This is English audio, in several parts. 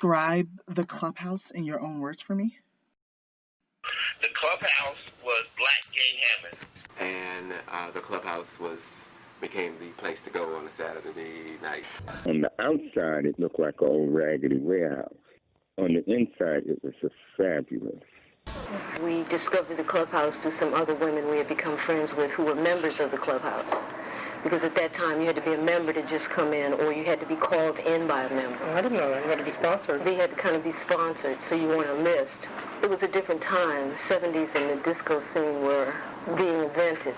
describe the Clubhouse in your own words for me? The Clubhouse was black gay heaven. And the Clubhouse became the place to go on a Saturday night. On the outside, it looked like an old raggedy warehouse. On the inside, it was just fabulous. We discovered the Clubhouse through some other women we had become friends with who were members of the Clubhouse. Because at that time, you had to be a member to just come in, or you had to be called in by a member. I didn't know that. You had to be sponsored. They had to kind of be sponsored, so you weren't a list. It was a different time. The 70s and the disco scene were being invented.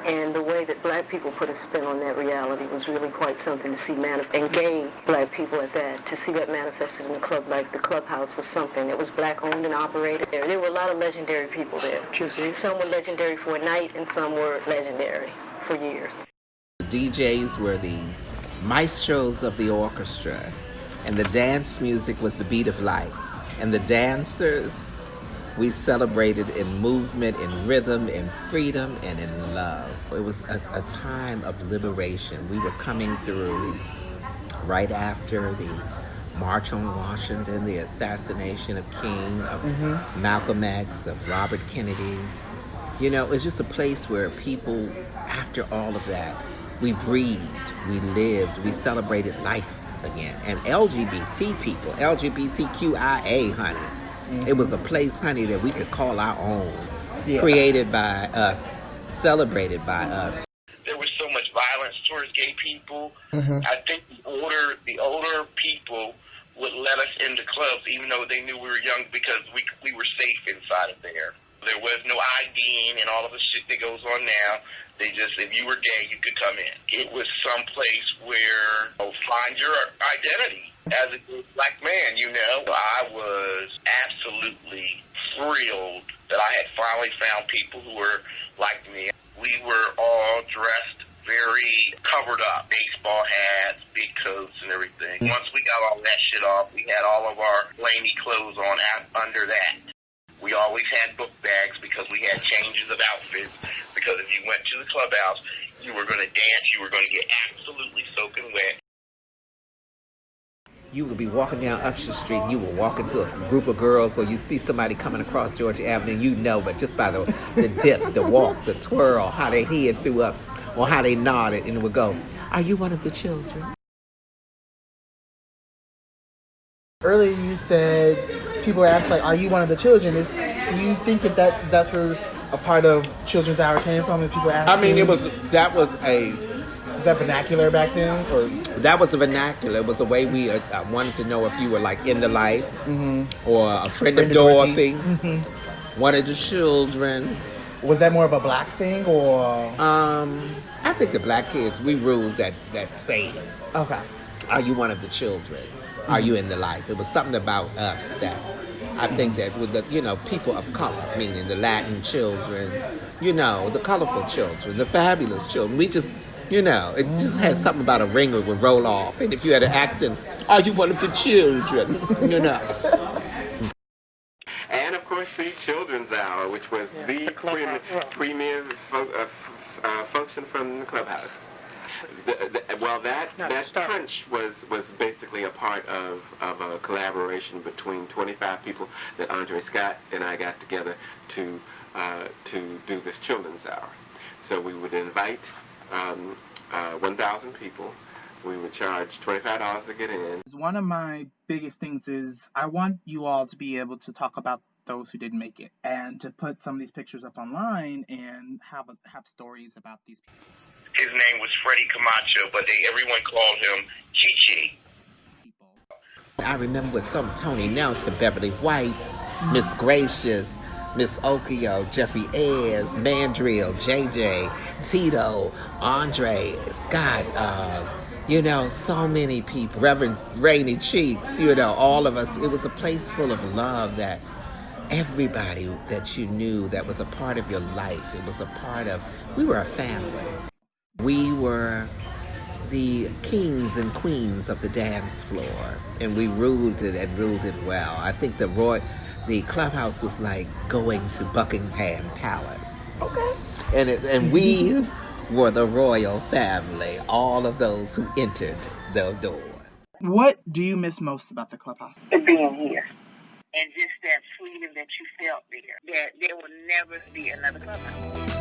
And the way that black people put a spin on that reality was really quite something to see and gay black people at that. To see that manifested in a club like the Clubhouse was something that was black-owned and operated. There were a lot of legendary people there. Some were legendary for a night, and some were legendary for years. The DJs were the maestros of the orchestra, and the dance music was the beat of life. And the dancers, we celebrated in movement, in rhythm, in freedom, and in love. It was a time of liberation. We were coming through right after the March on Washington, the assassination of King, of Malcolm X, of Robert Kennedy. You know, it was just a place where people, after all of that, we breathed, we lived, we celebrated life again. And LGBT people, LGBTQIA, honey, it was a place, honey, that we could call our own, created by us, celebrated by us. There was so much violence towards gay people. I think the older people would let us into clubs, even though they knew we were young, because we were safe inside of there. There was no IDing and all of the shit that goes on now. They just, if you were gay, you could come in. It was some place where find your identity as a black man, you know. I was absolutely thrilled that I had finally found people who were like me. We were all dressed very covered up, baseball hats, big coats and everything. Once we got all that shit off, we had all of our blaney clothes on under that. We always had book bags because we had changes of outfits, because if you went to the Clubhouse, you were going to dance, you were going to get absolutely soaking wet. You would be walking down Upshur Street, and you would walk into a group of girls, or you see somebody coming across Georgia Avenue, you know, but just by the dip, the walk, the twirl, how their head threw up, or how they nodded, and it would go, "Are you one of the children?" Earlier you said, people asked, like, are you one of the children? Do you think that's where a part of Children's Hour came from? Is people asking? I mean, that was Is that vernacular back then? Or that was a vernacular. It was a way we wanted to know if you were like in the life, or a friend of Dorothy, one of the children. Was that more of a black thing, or? I think the black kids, we ruled that saying. Okay. Are you one of the children? Are you in the life? It was something about us that I think that with the, people of color, meaning the Latin children, the colorful children, the fabulous children. We just, it just had something about a ringer would roll off. And if you had an accent, are you one of the children? And of course, the Children's Hour, which was the premier function from the Clubhouse. That punch was basically a part of a collaboration between 25 people that Andre Scott and I got together to do this Children's Hour. So we would invite 1,000 people. We would charge $25 to get in. One of my biggest things is I want you all to be able to talk about those who didn't make it, and to put some of these pictures up online and have stories about these people. His name was Freddie Camacho, but everyone called him Chi-Chi. I remember with some Tony Nelson, Beverly White, Miss Gracious, Miss Okio, Jeffrey Ayers, Mandrill, JJ, Tito, Andre, Scott, so many people, Reverend Rainy Cheeks, all of us. It was a place full of love that everybody that you knew that was a part of your life. It was we were a family. We were the kings and queens of the dance floor, and we ruled it and ruled it well. I think the Clubhouse was like going to Buckingham Palace. Okay. And we were the royal family, all of those who entered the door. What do you miss most about the Clubhouse? Being here. And just that freedom that you felt there. That there will never be another Clubhouse.